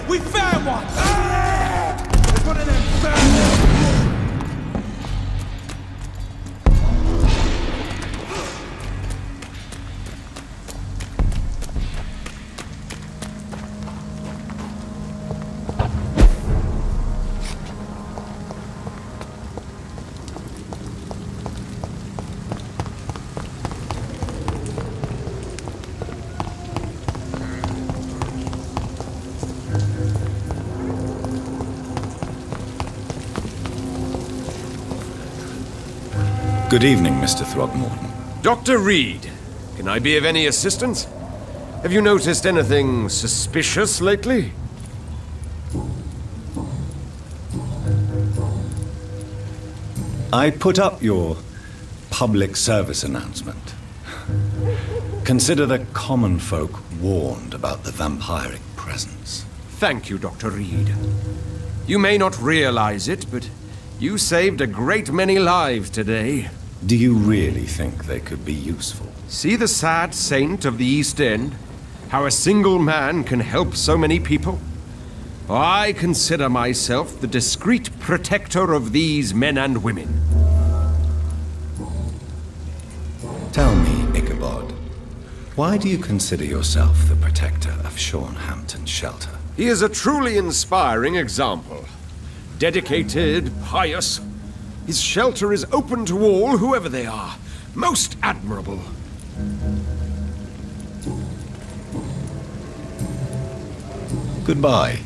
We found one! There's one of them found. Good evening, Mr. Throgmorton. Dr. Reed, can I be of any assistance? Have you noticed anything suspicious lately? I put up your public service announcement. Consider the common folk warned about the vampiric presence. Thank you, Dr. Reed. You may not realize it, but you saved a great many lives today. Do you really think they could be useful? See the sad saint of the East End? How a single man can help so many people? I consider myself the discreet protector of these men and women. Tell me, Ichabod, why do you consider yourself the protector of Sean Hampton's shelter? He is a truly inspiring example. Dedicated, pious. His shelter is open to all, whoever they are. Most admirable. Goodbye.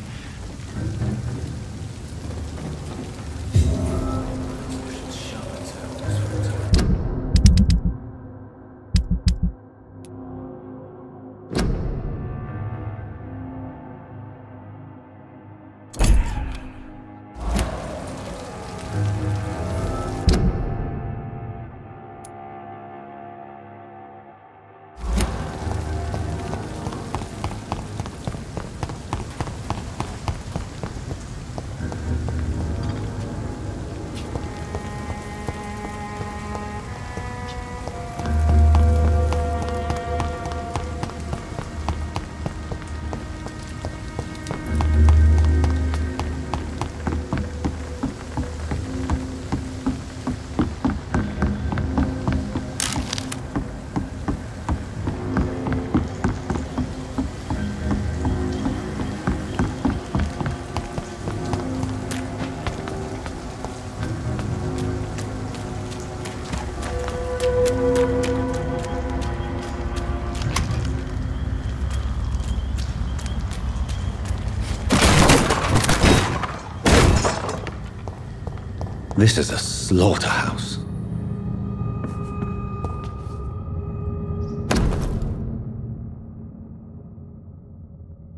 This is a slaughterhouse.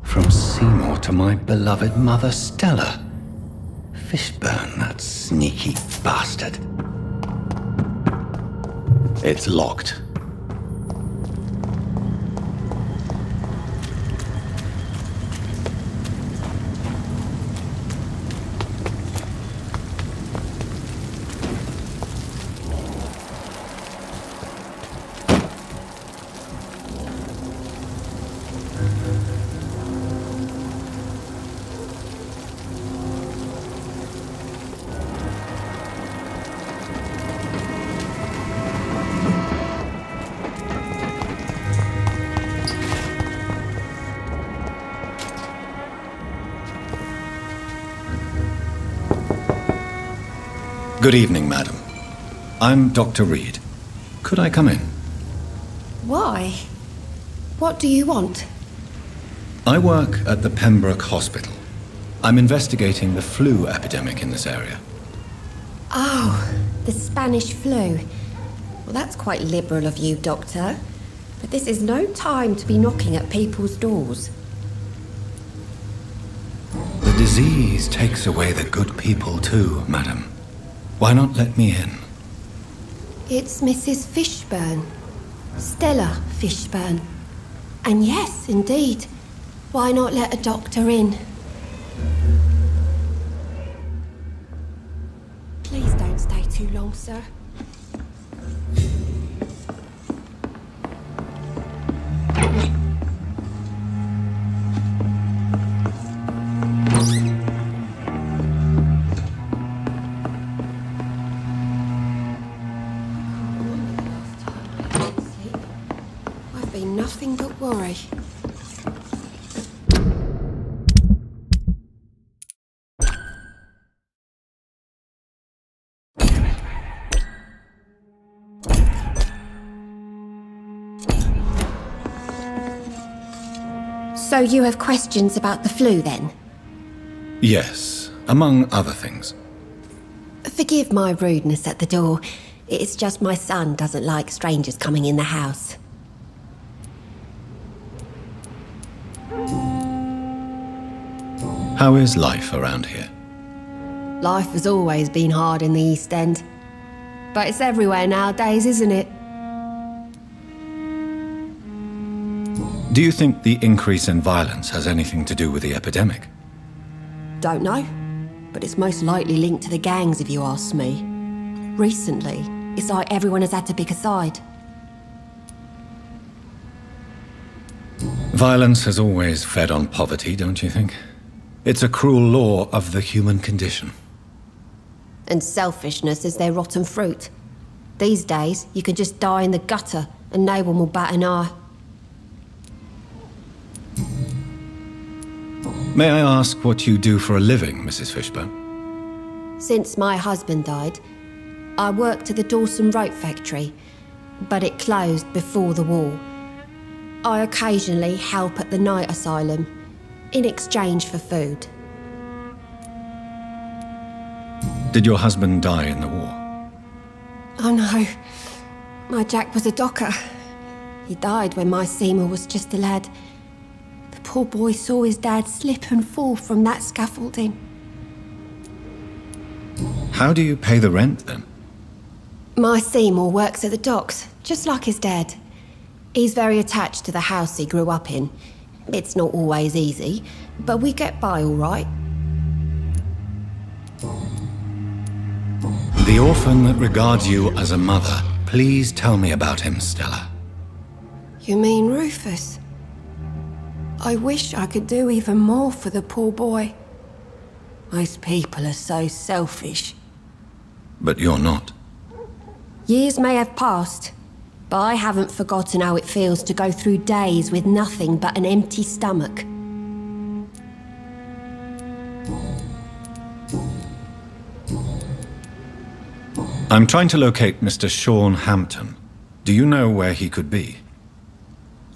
From Seymour to my beloved mother Stella. Fishburne, that sneaky bastard. It's locked. Good evening, madam. I'm Dr. Reed. Could I come in? Why? What do you want? I work at the Pembroke Hospital. I'm investigating the flu epidemic in this area. Oh, the Spanish flu. Well, that's quite liberal of you, Doctor. But this is no time to be knocking at people's doors. The disease takes away the good people too, madam. Why not let me in? It's Mrs. Fishburne. Stella Fishburne. And yes, indeed. Why not let a doctor in? Please don't stay too long, sir. I've been nothing but worry. So you have questions about the flu, then? Yes, among other things. Forgive my rudeness at the door. It's just my son doesn't like strangers coming in the house. How is life around here? Life has always been hard in the East End. But it's everywhere nowadays, isn't it? Do you think the increase in violence has anything to do with the epidemic? Don't know. But it's most likely linked to the gangs, if you ask me. Recently, it's like everyone has had to pick a side. Violence has always fed on poverty, don't you think? It's a cruel law of the human condition. And selfishness is their rotten fruit. These days, you can just die in the gutter and no one will bat an eye. May I ask what you do for a living, Mrs. Fishburne? Since my husband died, I worked at the Dawson Rope factory, but it closed before the war. I occasionally help at the night asylum, in exchange for food. Did your husband die in the war? Oh no, my Jack was a docker. He died when my Seymour was just a lad. The poor boy saw his dad slip and fall from that scaffolding. How do you pay the rent, then? My Seymour works at the docks, just like his dad. He's very attached to the house he grew up in. It's not always easy, but we get by all right. The orphan that regards you as a mother. Please tell me about him, Stella. You mean Rufus? I wish I could do even more for the poor boy. Most people are so selfish. But you're not. Years may have passed, but I haven't forgotten how it feels to go through days with nothing but an empty stomach. I'm trying to locate Mr. Sean Hampton. Do you know where he could be?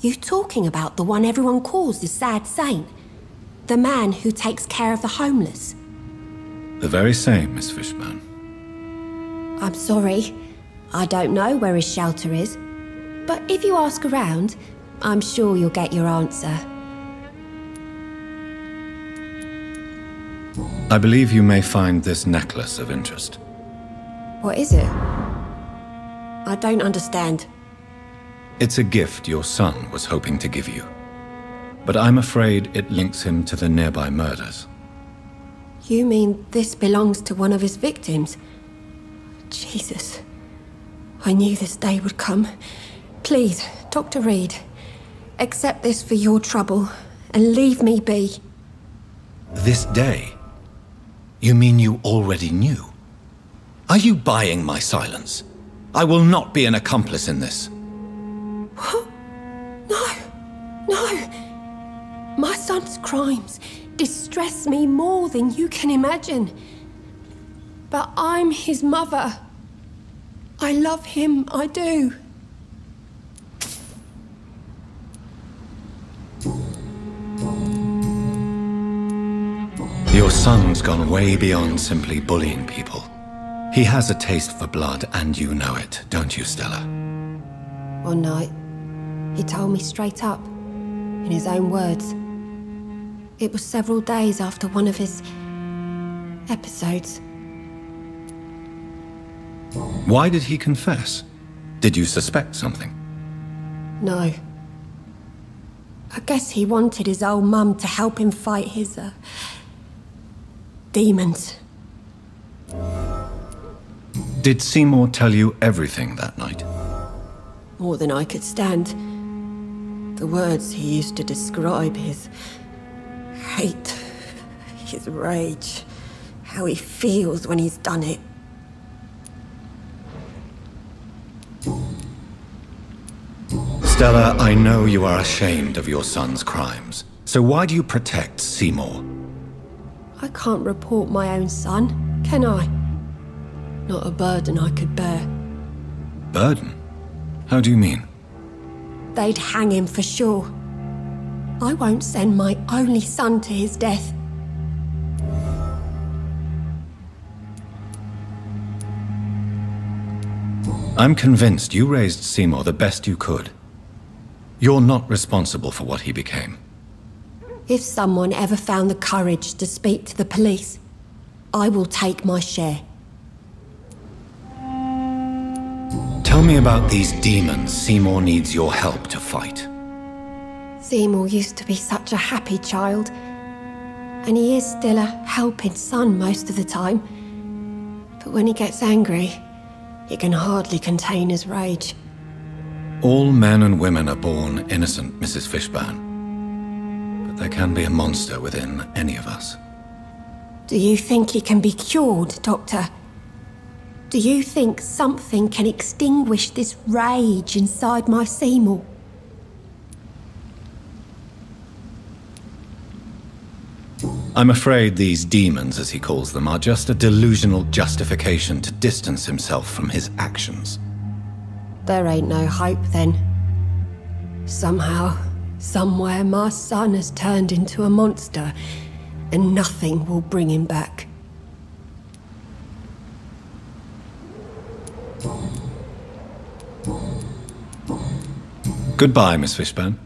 You talking about the one everyone calls the sad saint? The man who takes care of the homeless? The very same, Miss Fishburne. I'm sorry. I don't know where his shelter is. But if you ask around, I'm sure you'll get your answer. I believe you may find this necklace of interest. What is it? I don't understand. It's a gift your son was hoping to give you. But I'm afraid it links him to the nearby murders. You mean this belongs to one of his victims? Jesus. I knew this day would come. Please, Dr. Reed, accept this for your trouble and leave me be. This day? You mean you already knew? Are you buying my silence? I will not be an accomplice in this. What? No. No. My son's crimes distress me more than you can imagine. But I'm his mother. I love him, I do. son's gone way beyond simply bullying people. He has a taste for blood, and you know it, don't you, Stella? One night, he told me straight up, in his own words. It was several days after one of his episodes. Why did he confess? Did you suspect something? No. I guess he wanted his old mum to help him fight his, demons. Did Seymour tell you everything that night? More than I could stand. The words he used to describe his hate, his rage, how he feels when he's done it. Stella, I know you are ashamed of your son's crimes. So why do you protect Seymour? I can't report my own son, can I? Not a burden I could bear. Burden? How do you mean? They'd hang him for sure. I won't send my only son to his death. I'm convinced you raised Seymour the best you could. You're not responsible for what he became. If someone ever found the courage to speak to the police, I will take my share. Tell me about these demons Seymour needs your help to fight. Seymour used to be such a happy child, and he is still a helping son most of the time. But when he gets angry, he can hardly contain his rage. All men and women are born innocent, Mrs. Fishburne. But there can be a monster within any of us. Do you think he can be cured, Doctor? Do you think something can extinguish this rage inside my Seymour? I'm afraid these demons, as he calls them, are just a delusional justification to distance himself from his actions. There ain't no hope then. Somehow, somewhere, my son has turned into a monster, and nothing will bring him back. Goodbye, Miss Fishburne.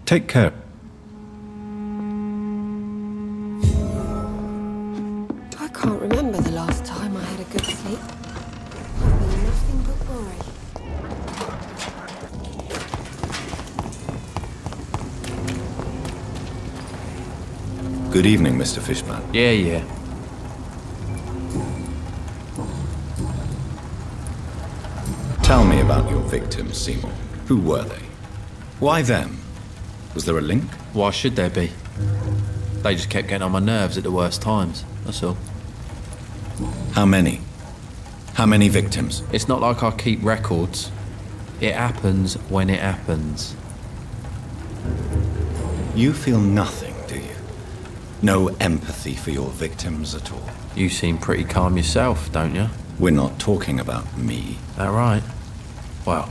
Take care. I can't remember the last time I had a good sleep. I've been nothing but worry. Good evening, Mr. Fishburne. Yeah. Tell me about your victims, Seymour. Who were they? Why them? Was there a link? Why should there be? They just kept getting on my nerves at the worst times, that's all. How many? How many victims? It's not like I keep records. It happens when it happens. You feel nothing, do you? No empathy for your victims at all? You seem pretty calm yourself, don't you? We're not talking about me. That right? Well,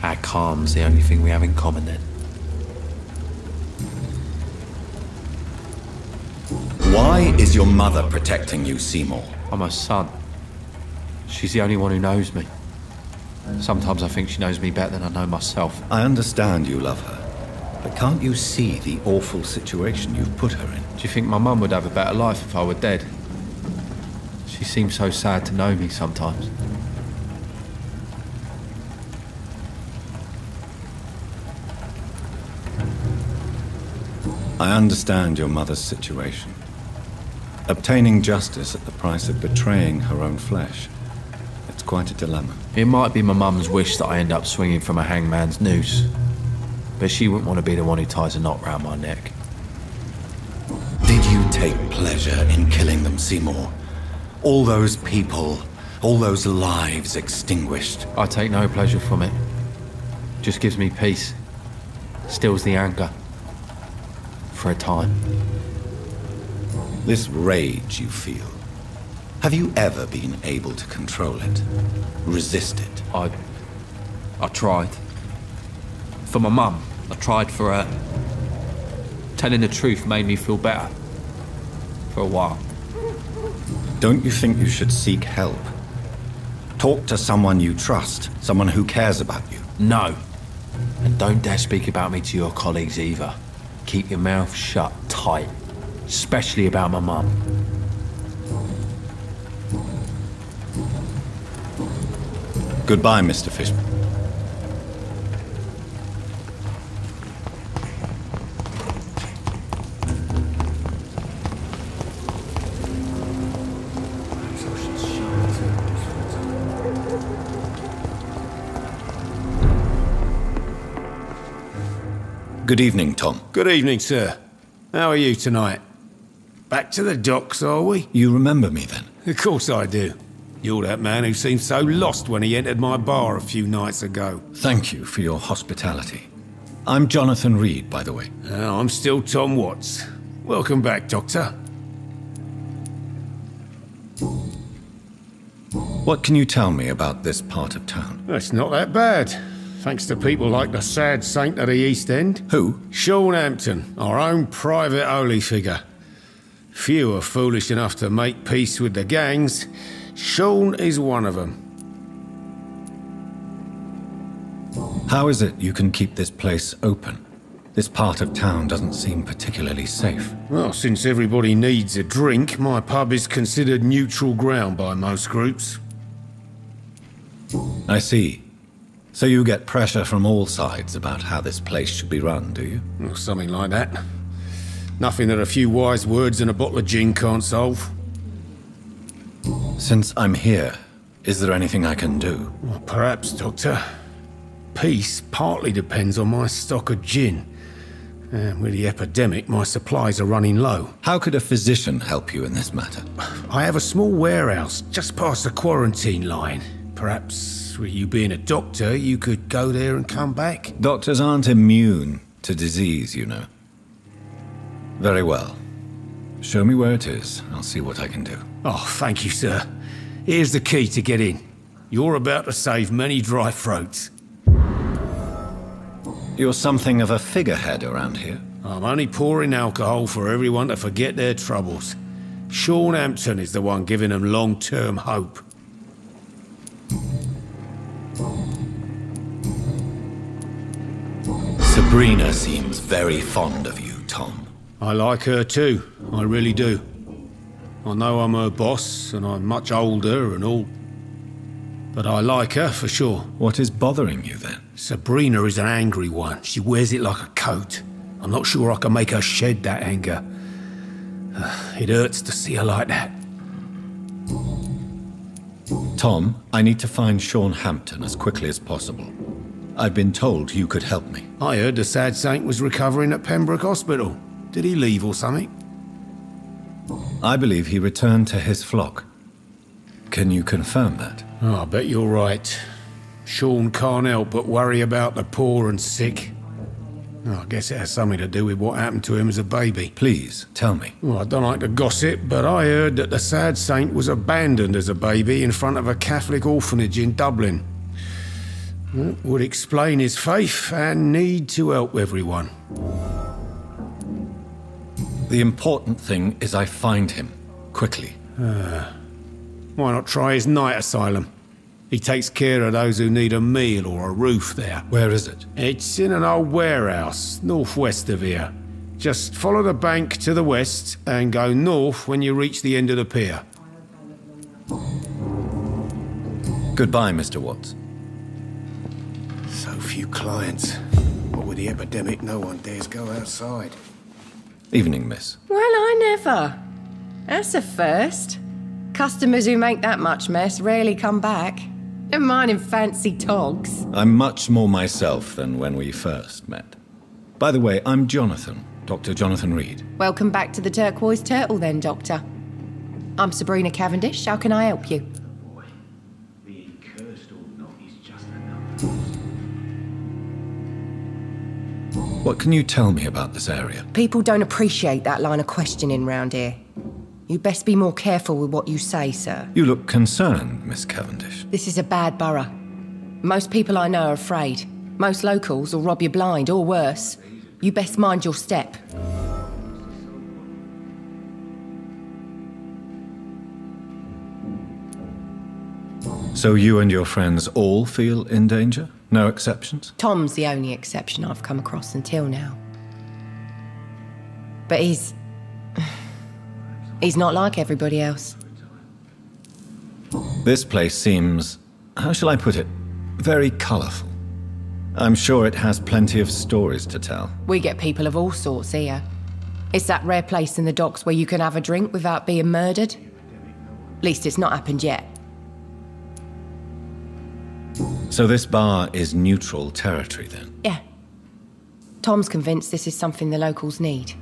our calm's the only thing we have in common then. Why is your mother protecting you, Seymour? I'm her son. She's the only one who knows me. Sometimes I think she knows me better than I know myself. I understand you love her, but can't you see the awful situation you've put her in? Do you think my mum would have a better life if I were dead? She seems so sad to know me sometimes. I understand your mother's situation. Obtaining justice at the price of betraying her own flesh. It's quite a dilemma. It might be my mum's wish that I end up swinging from a hangman's noose, but she wouldn't want to be the one who ties a knot round my neck. Did you take pleasure in killing them, Seymour? All those people, all those lives extinguished. I take no pleasure from it. Just gives me peace. Stills the anger. For a time. This rage you feel, have you ever been able to control it? Resist it? I tried. For my mum, I tried for her. Telling the truth made me feel better. For a while. Don't you think you should seek help? Talk to someone you trust, someone who cares about you. No. And don't dare speak about me to your colleagues either. Keep your mouth shut tight. Especially about my mum. Goodbye, Mr. Fishman. Good evening, Tom. Good evening, sir. How are you tonight? Back to the docks, are we? You remember me then? Of course I do. You're that man who seemed so lost when he entered my bar a few nights ago. Thank you for your hospitality. I'm Jonathan Reed, by the way. I'm still Tom Watts. Welcome back, Doctor. What can you tell me about this part of town? It's not that bad. Thanks to people like the sad saint of the East End. Who? Sean Hampton, our own private holy figure. Few are foolish enough to make peace with the gangs. Sean is one of them. How is it you can keep this place open? This part of town doesn't seem particularly safe. Well, since everybody needs a drink, my pub is considered neutral ground by most groups. I see. So you get pressure from all sides about how this place should be run, do you? Or something like that. Nothing that a few wise words and a bottle of gin can't solve. Since I'm here, is there anything I can do? Well, perhaps, Doctor. Peace partly depends on my stock of gin. And with the epidemic, my supplies are running low. How could a physician help you in this matter? I have a small warehouse just past the quarantine line. Perhaps, with you being a doctor, you could go there and come back? Doctors aren't immune to disease, you know. Very well. Show me where it is. I'll see what I can do. Oh, thank you, sir. Here's the key to get in. You're about to save many dry throats. You're something of a figurehead around here. I'm only pouring alcohol for everyone to forget their troubles. Sean Hampton is the one giving them long-term hope. Sabrina seems very fond of you, Tom. I like her too, I really do. I know I'm her boss, and I'm much older and all. But I like her for sure. What is bothering you then? Sabrina is an angry one. She wears it like a coat. I'm not sure I can make her shed that anger. It hurts to see her like that. Tom, I need to find Sean Hampton as quickly as possible. I've been told you could help me. I heard the sad saint was recovering at Pembroke Hospital. Did he leave or something? I believe he returned to his flock. Can you confirm that? Oh, I bet you're right. Sean can't help but worry about the poor and sick. Oh, I guess it has something to do with what happened to him as a baby. Please, tell me. Well, I don't like to gossip, but I heard that the sad saint was abandoned as a baby in front of a Catholic orphanage in Dublin. That would explain his faith and need to help everyone. The important thing is I find him, quickly. Why not try his night asylum? He takes care of those who need a meal or a roof there. Where is it? It's in an old warehouse, northwest of here. Just follow the bank to the west and go north when you reach the end of the pier. Goodbye, Mr. Watts. So few clients. What with the epidemic, no one dares go outside. Evening, miss. Well, I never. That's a first. Customers who make that much mess rarely come back. Never mind in fancy togs. I'm much more myself than when we first met. By the way, I'm Jonathan, Dr. Jonathan Reed. Welcome back to the Turquoise Turtle then, Doctor. I'm Sabrina Cavendish. How can I help you? Being cursed or not is just another. What can you tell me about this area? People don't appreciate that line of questioning round here. You best be more careful with what you say, sir. You look concerned, Miss Cavendish. This is a bad borough. Most people I know are afraid. Most locals will rob you blind, or worse. You best mind your step. So you and your friends all feel in danger? No exceptions? Tom's the only exception I've come across until now. But he's not like everybody else. This place seems, how shall I put it, very colourful. I'm sure it has plenty of stories to tell. We get people of all sorts here. It's that rare place in the docks where you can have a drink without being murdered. At least it's not happened yet. So this bar is neutral territory then? Yeah. Tom's convinced this is something the locals need.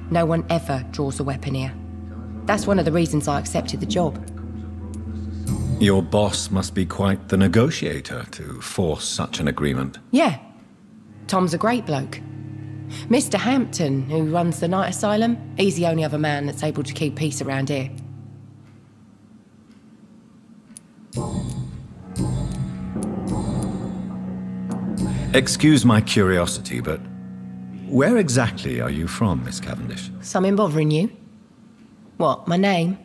No one ever draws a weapon here. That's one of the reasons I accepted the job. Your boss must be quite the negotiator to force such an agreement. Yeah. Tom's a great bloke. Mr. Hampton, who runs the night asylum, he's the only other man that's able to keep peace around here. Excuse my curiosity, but where exactly are you from, Miss Cavendish? Something bothering you? What, my name?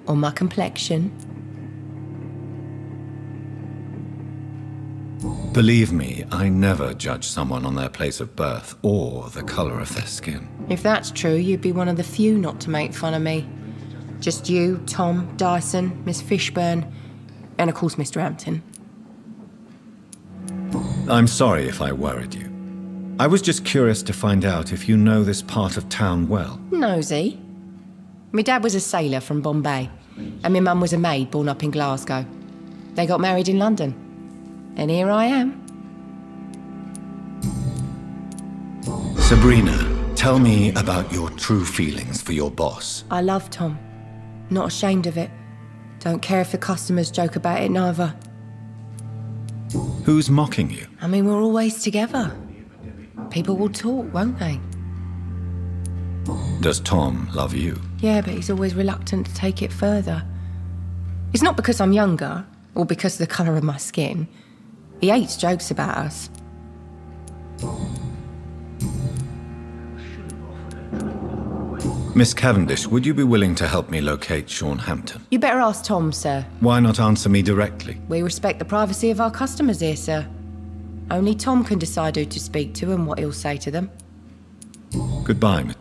Or my complexion? Believe me, I never judge someone on their place of birth or the colour of their skin. If that's true, you'd be one of the few not to make fun of me. Just you, Tom, Dyson, Miss Fishburne, and of course Mr. Hampton. I'm sorry if I worried you. I was just curious to find out if you know this part of town well. Nosy. My dad was a sailor from Bombay, and my mum was a maid born up in Glasgow. They got married in London. And here I am. Sabrina, tell me about your true feelings for your boss. I love Tom. Not ashamed of it. Don't care if the customers joke about it neither. Who's mocking you? I mean, we're always together. People will talk, won't they? Does Tom love you? Yeah, but he's always reluctant to take it further. It's not because I'm younger, or because of the colour of my skin. He hates jokes about us. Miss Cavendish, would you be willing to help me locate Sean Hampton? You better ask Tom, sir. Why not answer me directly? We respect the privacy of our customers here, sir. Only Tom can decide who to speak to and what he'll say to them. Goodbye, Miss.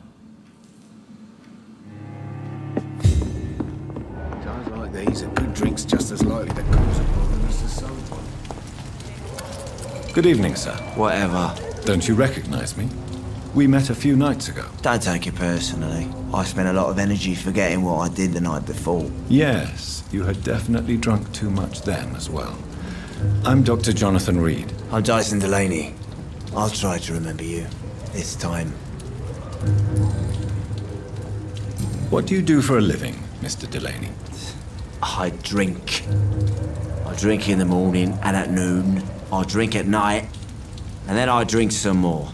Times like these, a good drink's just as likely to cause a problem as the sober. Good evening, sir. Whatever. Don't you recognize me? We met a few nights ago. Don't take it personally. I spent a lot of energy forgetting what I did the night before. Yes, you had definitely drunk too much then as well. I'm Dr. Jonathan Reed. I'm Dyson Delaney. I'll try to remember you. This time. What do you do for a living, Mr. Delaney? I drink. I drink in the morning and at noon. I drink at night. And then I drink some more.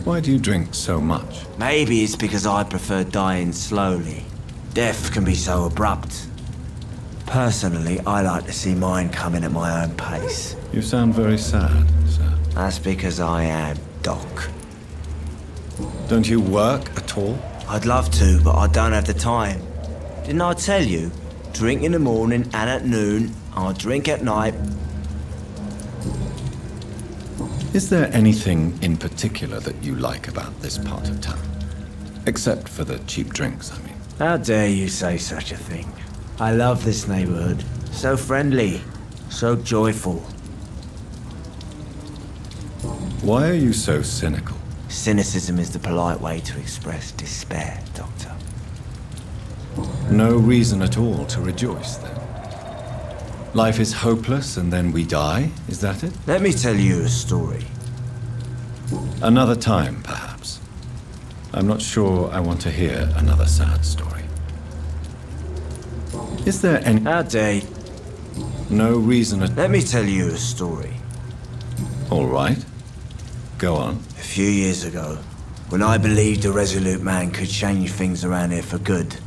Why do you drink so much? Maybe it's because I prefer dying slowly. Death can be so abrupt. Personally, I like to see mine coming at my own pace. You sound very sad, sir. That's because I am Doc. Don't you work at all? I'd love to, but I don't have the time. Didn't I tell you? Drink in the morning and at noon. I drink at night. Is there anything in particular that you like about this part of town? Except for the cheap drinks, I mean. How dare you say such a thing? I love this neighborhood. So friendly, so joyful. Why are you so cynical? Cynicism is the polite way to express despair, Doctor. No reason at all to rejoice, then. Life is hopeless and then we die, is that it? Let me tell you a story. Another time, perhaps. I'm not sure I want to hear another sad story. Is there any... How dare you? No reason at... Let me tell you a story. All right. Go on. A few years ago, when I believed a resolute man could change things around here for good,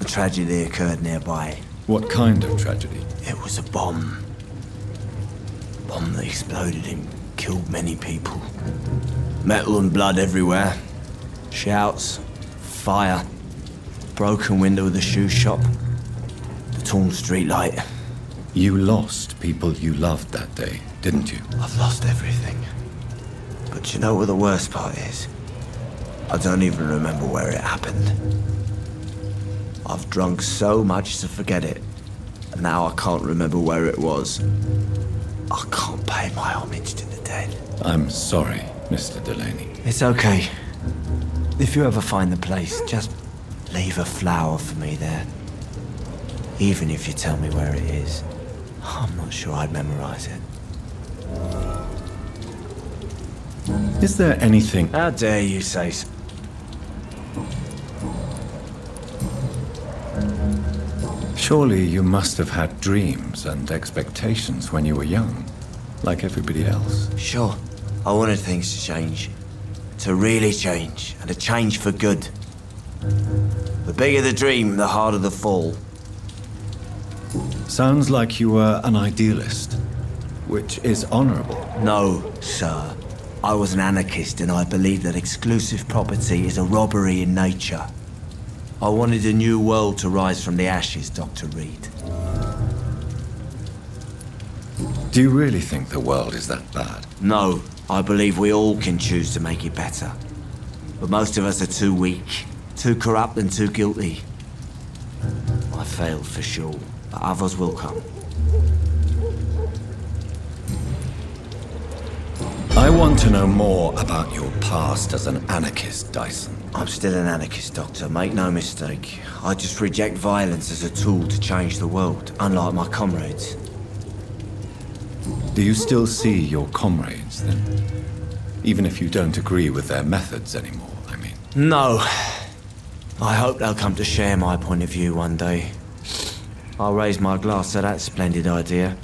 a tragedy occurred nearby. What kind of tragedy? It was a bomb. A bomb that exploded and killed many people. Metal and blood everywhere. Shouts, fire, broken window of the shoe shop. The torn streetlight. You lost people you loved that day, didn't you? I've lost everything. But you know what the worst part is? I don't even remember where it happened. I've drunk so much to forget it. And now I can't remember where it was. I can't pay my homage to the dead. I'm sorry, Mr. Delaney. It's okay. If you ever find the place, just leave a flower for me there. Even if you tell me where it is. I'm not sure I'd memorize it. Is there anything... How dare you say so? Surely you must have had dreams and expectations when you were young, like everybody else. Sure. I wanted things to change. To really change, and to change for good. The bigger the dream, the harder the fall. Sounds like you were an idealist, which is honorable. No, sir. I was an anarchist and I believed that exclusive property is a robbery in nature. I wanted a new world to rise from the ashes, Dr. Reed. Do you really think the world is that bad? No, I believe we all can choose to make it better. But most of us are too weak, too corrupt and too guilty. I failed for sure, but others will come. I want to know more about your past as an anarchist, Dyson. I'm still an anarchist, Doctor, make no mistake. I just reject violence as a tool to change the world, unlike my comrades. Do you still see your comrades, then? Even if you don't agree with their methods anymore, I mean. No. I hope they'll come to share my point of view one day. I'll raise my glass to that splendid idea.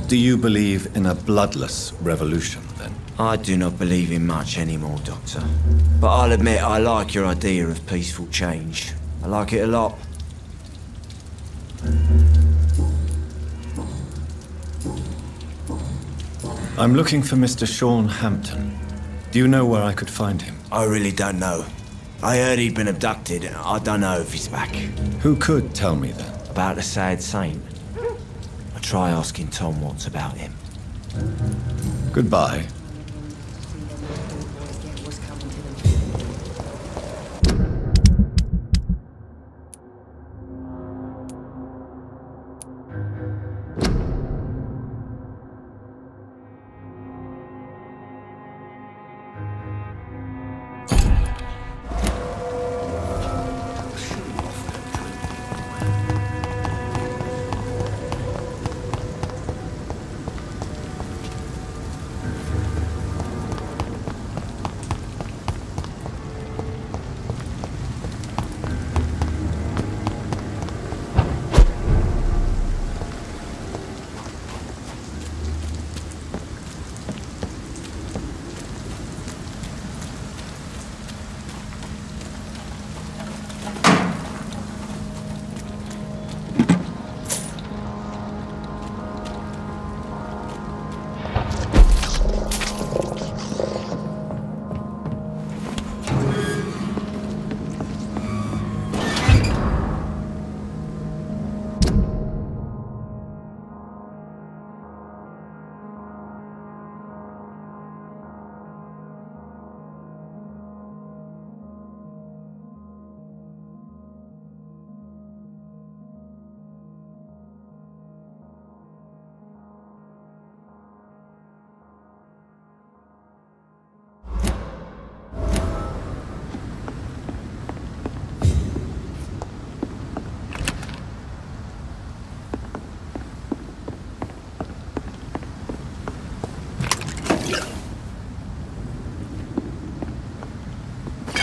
Do you believe in a bloodless revolution, then? I do not believe in much anymore, Doctor. But I'll admit I like your idea of peaceful change. I like it a lot. I'm looking for Mr. Sean Hampton. Do you know where I could find him? I really don't know. I heard he'd been abducted. I don't know if he's back. Who could tell me then? About the sad saint. I'll try asking Tom what's about him. Goodbye.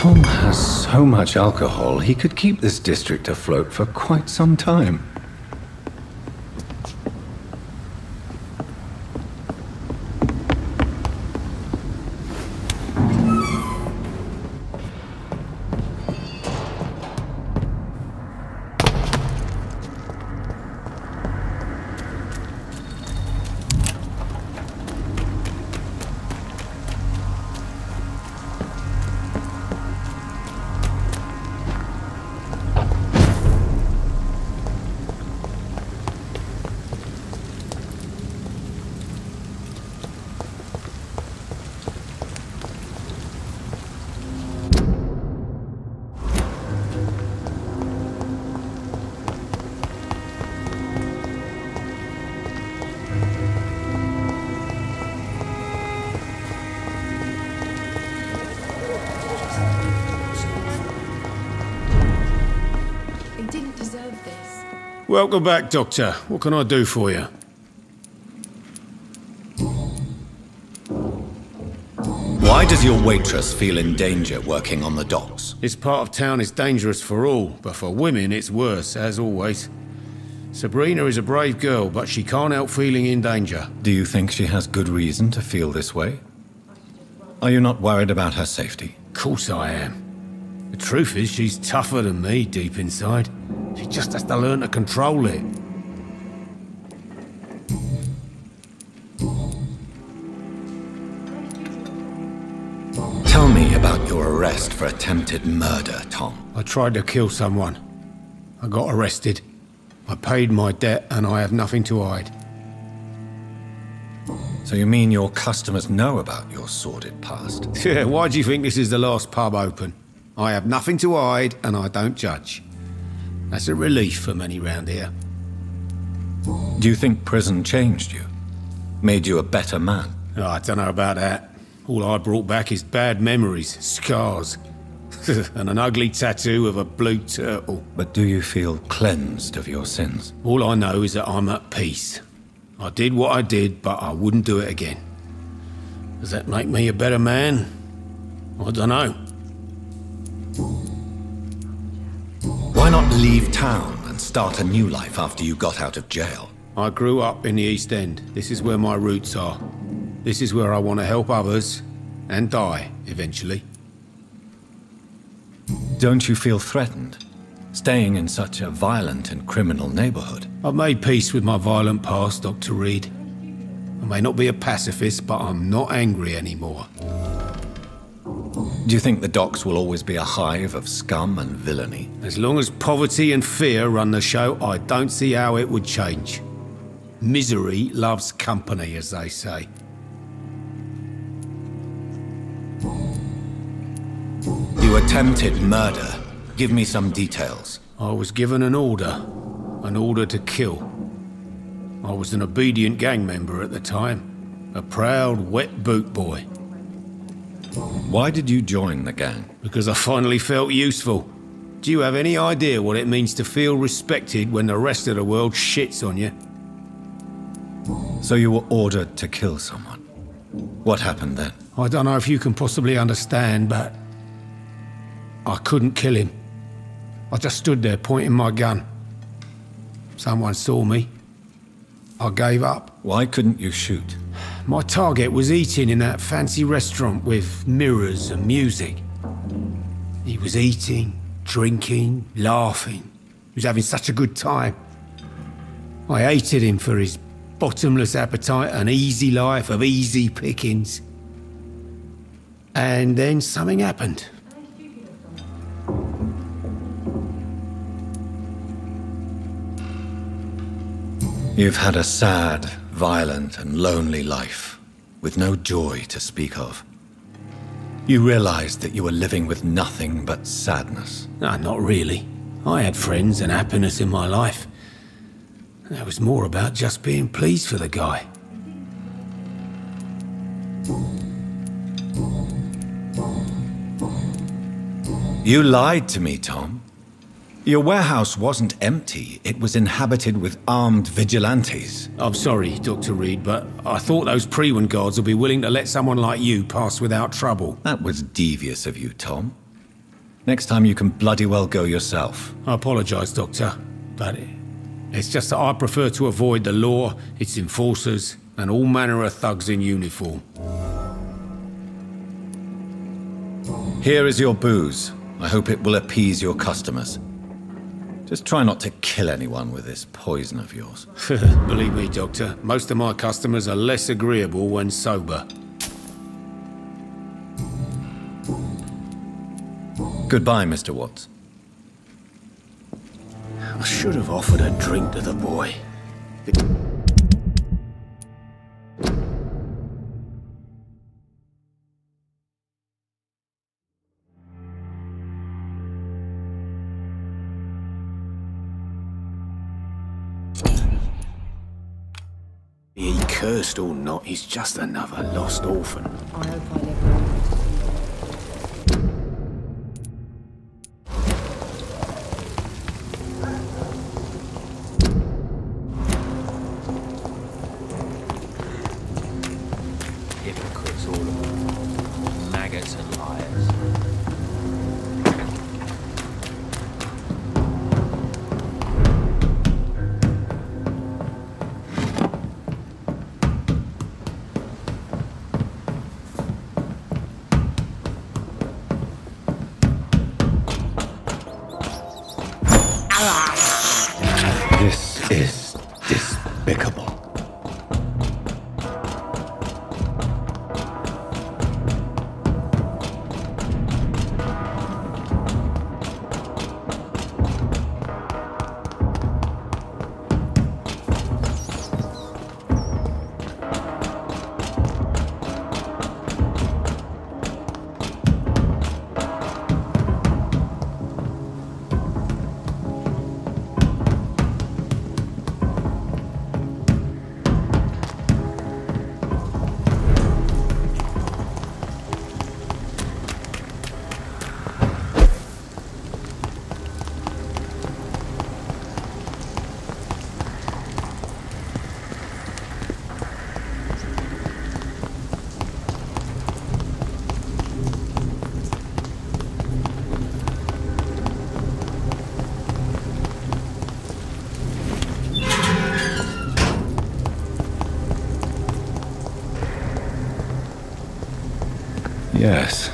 Tom has so much alcohol, he could keep this district afloat for quite some time. Welcome back, Doctor. What can I do for you? Why does your waitress feel in danger working on the docks? This part of town is dangerous for all, but for women it's worse, as always. Sabrina is a brave girl, but she can't help feeling in danger. Do you think she has good reason to feel this way? Are you not worried about her safety? Of course I am. The truth is, she's tougher than me deep inside. She just has to learn to control it. Tell me about your arrest for attempted murder, Tom. I tried to kill someone. I got arrested. I paid my debt and I have nothing to hide. So you mean your customers know about your sordid past? Yeah, why do you think this is the last pub open? I have nothing to hide and I don't judge. That's a relief for many round here. Do you think prison changed you? Made you a better man? Oh, I don't know about that. All I brought back is bad memories, scars, and an ugly tattoo of a blue turtle. But do you feel cleansed of your sins? All I know is that I'm at peace. I did what I did, but I wouldn't do it again. Does that make me a better man? I don't know. Why not leave town and start a new life after you got out of jail? I grew up in the East End. This is where my roots are. This is where I want to help others and die, eventually. Don't you feel threatened, staying in such a violent and criminal neighborhood? I've made peace with my violent past, Dr. Reed. I may not be a pacifist, but I'm not angry anymore. Do you think the docks will always be a hive of scum and villainy? As long as poverty and fear run the show, I don't see how it would change. Misery loves company, as they say. You attempted murder. Give me some details. I was given an order to kill. I was an obedient gang member at the time, a proud, wet boot boy. Why did you join the gang? Because I finally felt useful. Do you have any idea what it means to feel respected when the rest of the world shits on you? So you were ordered to kill someone. What happened then? I don't know if you can possibly understand, but I couldn't kill him. I just stood there pointing my gun. Someone saw me. I gave up. Why couldn't you shoot? My target was eating in that fancy restaurant with mirrors and music. He was eating, drinking, laughing. He was having such a good time. I hated him for his bottomless appetite and easy life of easy pickings. And then something happened. You've had a sad, violent and lonely life, with no joy to speak of. You realized that you were living with nothing but sadness. No, not really. I had friends and happiness in my life. It was more about just being pleased for the guy. You lied to me, Tom. Your warehouse wasn't empty. It was inhabited with armed vigilantes. I'm sorry, Dr. Reed, but I thought those Prewen guards would be willing to let someone like you pass without trouble. That was devious of you, Tom. Next time you can bloody well go yourself. I apologize, Doctor, but it's just that I prefer to avoid the law, its enforcers, and all manner of thugs in uniform. Here is your booze. I hope it will appease your customers. Just try not to kill anyone with this poison of yours. Believe me, Doctor, most of my customers are less agreeable when sober. Goodbye, Mr. Watts. I should have offered a drink to the boy. He cursed or not, he's just another lost orphan. I hope I live long enough to see that. Yes.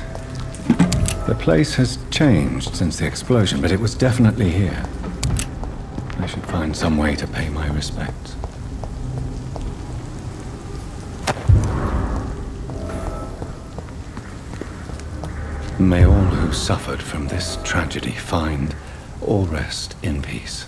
The place has changed since the explosion, but it was definitely here. I should find some way to pay my respects. May all who suffered from this tragedy find or rest in peace.